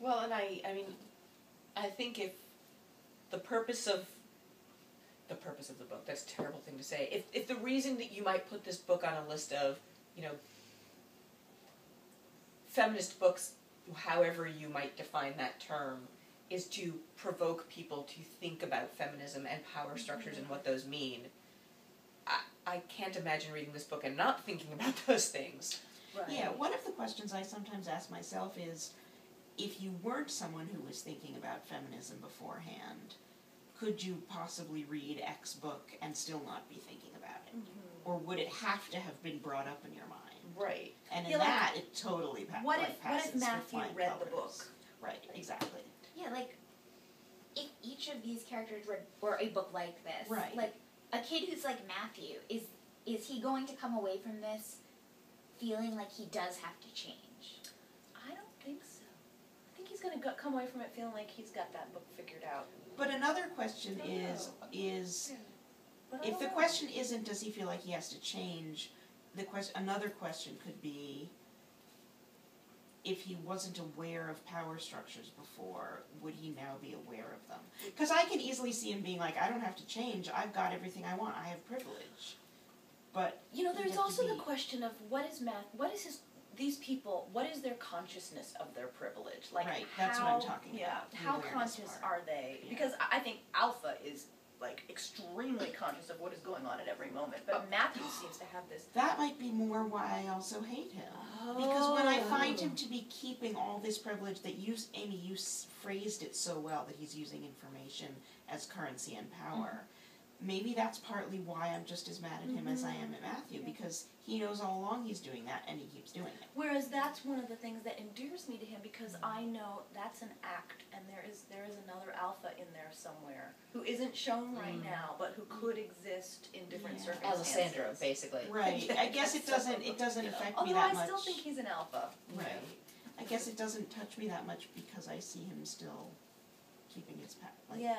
Well, and I mean, I think if the purpose of the book, that's a terrible thing to say, if the reason that you might put this book on a list of, you know, feminist books, however you might define that term, is to provoke people to think about feminism and power structures and what those mean, I can't imagine reading this book and not thinking about those things. Right. Yeah, one of the questions I sometimes ask myself is, if you weren't someone who was thinking about feminism beforehand, could you possibly read X book and still not be thinking about it? Mm-hmm. Or would it have to have been brought up in your mind? Right. And in Yeah, like, that, it totally passes. What if Matthew read the book? Right, exactly. Yeah, like, if each of these characters were a book like this, Right. like, a kid who's like Matthew, is he going to come away from this feeling like he does have to change? I don't think so. I think he's going to come away from it feeling like he's got that book figured out. But another question is if the question isn't does he feel like he has to change, another question could be, if he wasn't aware of power structures before, would he now be aware of them? Because I can easily see him being like, I don't have to change, I've got everything I want, I have privilege. But you know, there's also the question of what is these people, what is their consciousness of their privilege? Like, right, that's what I'm talking about. How conscious are they? Yeah. Because I think Alpha is, like, extremely conscious of what is going on at every moment, but Matthew seems to have this... That might be more why I also hate him. Oh. Because when I find him to be keeping all this privilege that Amy, you phrased it so well, that he's using information as currency and power. Maybe that's partly why I'm just as mad at him as I am at Matthew, because he knows all along he's doing that, and he keeps doing it. Whereas that's one of the things that endears me to him, because I know that's an act, and there is another Alpha in there somewhere, who isn't shown right now, but who could exist in different circumstances. Alessandro, basically. Right. I guess it doesn't affect me Although that I much. still think he's an Alpha. Right. I guess it doesn't touch me that much because I see him still keeping his path. Like, Yeah.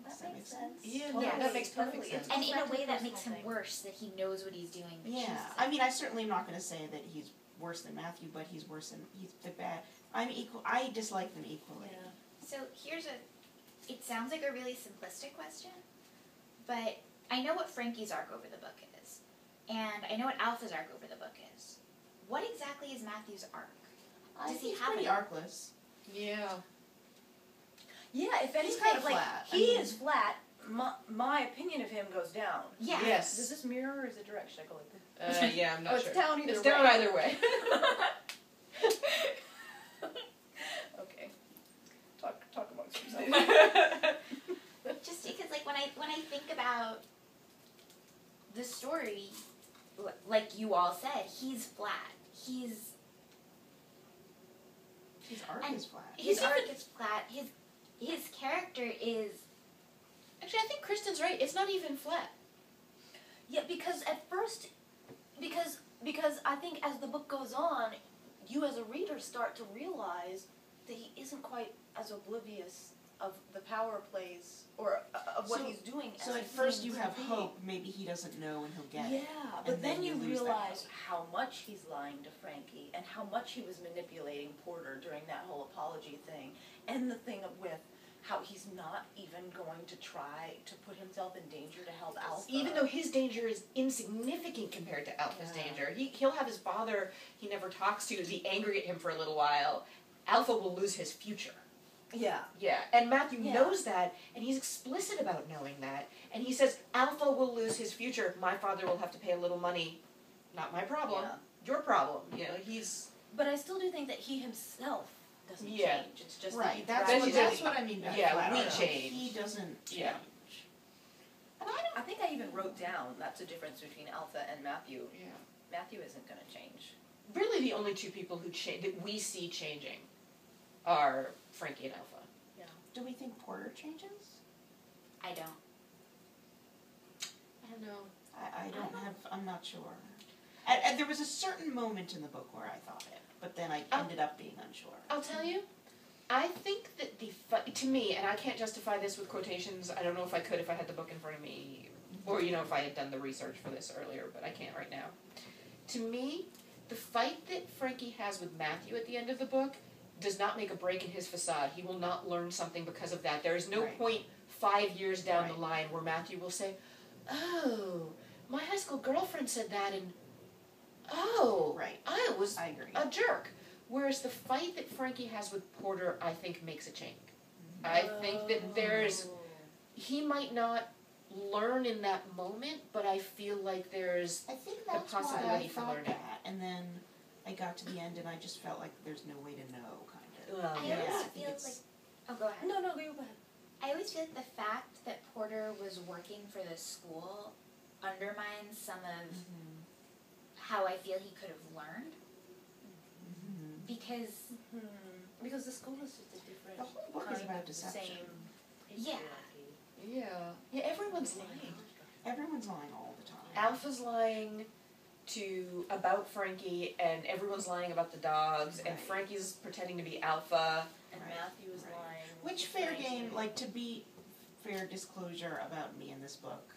Does That makes sense. Yeah, Totally. that makes perfect Totally. sense. And in a way that Personal makes him thing. worse, that he knows what he's doing. But yeah. I mean, I certainly am not going to say that he's worse than Matthew, but he's the bad. I dislike them equally. Yeah. So it sounds like a really simplistic question, but I know what Frankie's arc over the book is, and I know what Alpha's arc over the book is. What exactly is Matthew's arc? Does he He's have pretty an arcless. Yeah. Yeah, if anything, kind of like, flat. he is flat. My opinion of him goes down. Yeah. Yes. Does this mirror or is it direct? Should I go like this? Yeah, I'm not sure. It's down either way. It's down either way. Okay. Talk amongst yourselves. Just because, like, when I think about the story, like you all said, he's flat. His arc and is flat. His arc is flat. His character is... Actually, I think Kristen's right. It's not even flat. Yeah, because at first, because I think as the book goes on, you as a reader start to realize that he isn't quite as oblivious of the power plays or of what he's doing. So as at he first you seems have to be. hope, maybe he doesn't know and he'll get it. Yeah, but And then you lose that realize hope. how much he's lying to Frankie and how much he was manipulating Porter during that whole apology thing, and the thing with how he's not even going to try to put himself in danger to help Alpha. Even though his danger is insignificant compared to Alpha's danger. He'll have his father he never talks to be angry at him for a little while. Alpha will lose his future. Yeah. Yeah, and Matthew knows that, and he's explicit about knowing that. And he says, Alpha will lose his future. My father will have to pay a little money. Not my problem. Yeah. Your problem. You know, he's... But I still do think that he himself doesn't Yeah. change. It's just Right, that that's what I mean by Yeah, flat we arc. change. He doesn't change. Yeah. And I think I even wrote down that's the difference between Alpha and Matthew. Yeah. Matthew isn't going to change. Really the only two people who that we see changing are Frankie and Alpha. do we think Porter changes? I don't. I don't know. I'm not sure. And there was a certain moment in the book where I thought it, but then I ended up being unsure. I'll tell you, I think that to me, and I can't justify this with quotations, I don't know if I could if I had the book in front of me, or, you know, if I had done the research for this earlier, but I can't right now. To me, the fight that Frankie has with Matthew at the end of the book does not make a break in his facade. He will not learn something because of that. There is no Right. point 5 years down Right. the line where Matthew will say, oh, my high school girlfriend said that, and oh, Right. I was I agree. a jerk. Whereas the fight that Frankie has with Porter, I think, makes a change. I think that he might not learn in that moment, but I feel like there's I think the that's why I possibility for thought learning. that, and then I got to the end and I just felt like there's no way to know, kind of. Well, I Yeah, always I think feel it's- like. Oh, go ahead. No, go ahead. I always feel like the fact that Porter was working for the school undermines some of Mhm. how I feel he could have learned. Mhm. Because, Because the school is just a different The whole book is kind about of deception. same Yeah. yeah, everyone's lying. Everyone's lying all the time. Alpha's lying about Frankie, and everyone's lying about the dogs, and Right. Frankie's pretending to be Alpha. And Right. Matthew is Right. lying. Which fair game, like, to be fair disclosure about me in this book,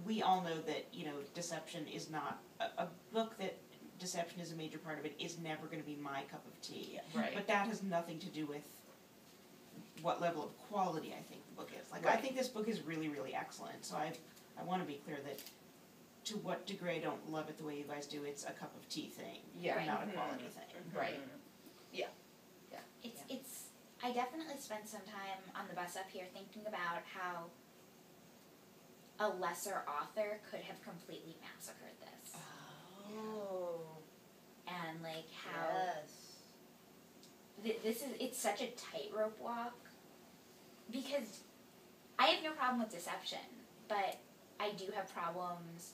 we all know that, deception is not, a book that deception is a major part of it is never going to be my cup of tea. Right. But that has nothing to do with what level of quality I think the book is. Like, I Right. think this book is really, really excellent, so I want to be clear that to what degree I don't love it the way you guys do, it's a cup of tea thing, Yeah. not a Mhm. quality thing. Right. I definitely spent some time on the bus up here thinking about how a lesser author could have completely massacred this. Oh. And like how Yes. it's such a tightrope walk, because I have no problem with deception, but I do have problems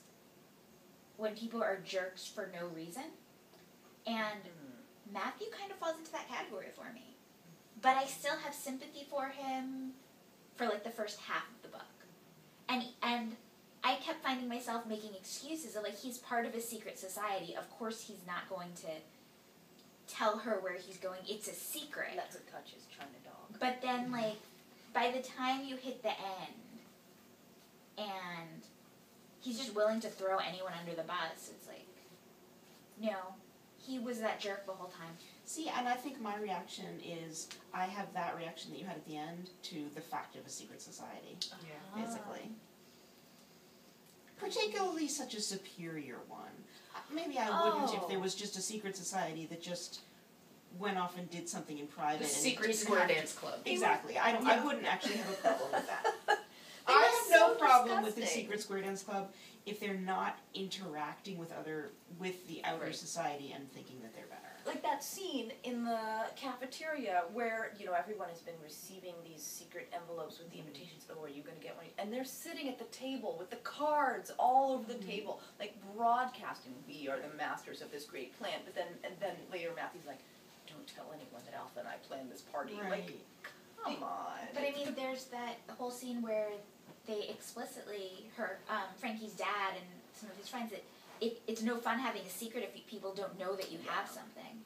when people are jerks for no reason, and Matthew kind of falls into that category for me. But I still have sympathy for him for like the first half of the book, and I kept finding myself making excuses of like, he's part of a secret society, of course he's not going to tell her where he's going, it's a secret. Let her touch his China dog. But then, like, by the time you hit the end, and he's just willing to throw anyone under the bus, it's like, no, he was that jerk the whole time. See, and I think my reaction is, I have that reaction that you had at the end to the fact of a secret society, basically. Particularly such a superior one. Maybe I wouldn't if there was just a secret society that just went off and did something in private. The and secret didn't square have to- dance club. Exactly. I wouldn't actually have a problem with that. They I were have no so problem with the disgusting. secret square dance club if they're not interacting with the outer Right. society and thinking that they're better. Like that scene in the cafeteria where, everyone has been receiving these secret envelopes with the invitations, oh, are you going to get one? And they're sitting at the table with the cards all over the table, like broadcasting, we are the masters of this great plan. But then later Matthew's like, don't tell anyone that Alpha and I planned this party. Like, come on. But I mean, there's that whole scene where they explicitly, Frankie's dad and some of his friends, that it's no fun having a secret if people don't know that you have something.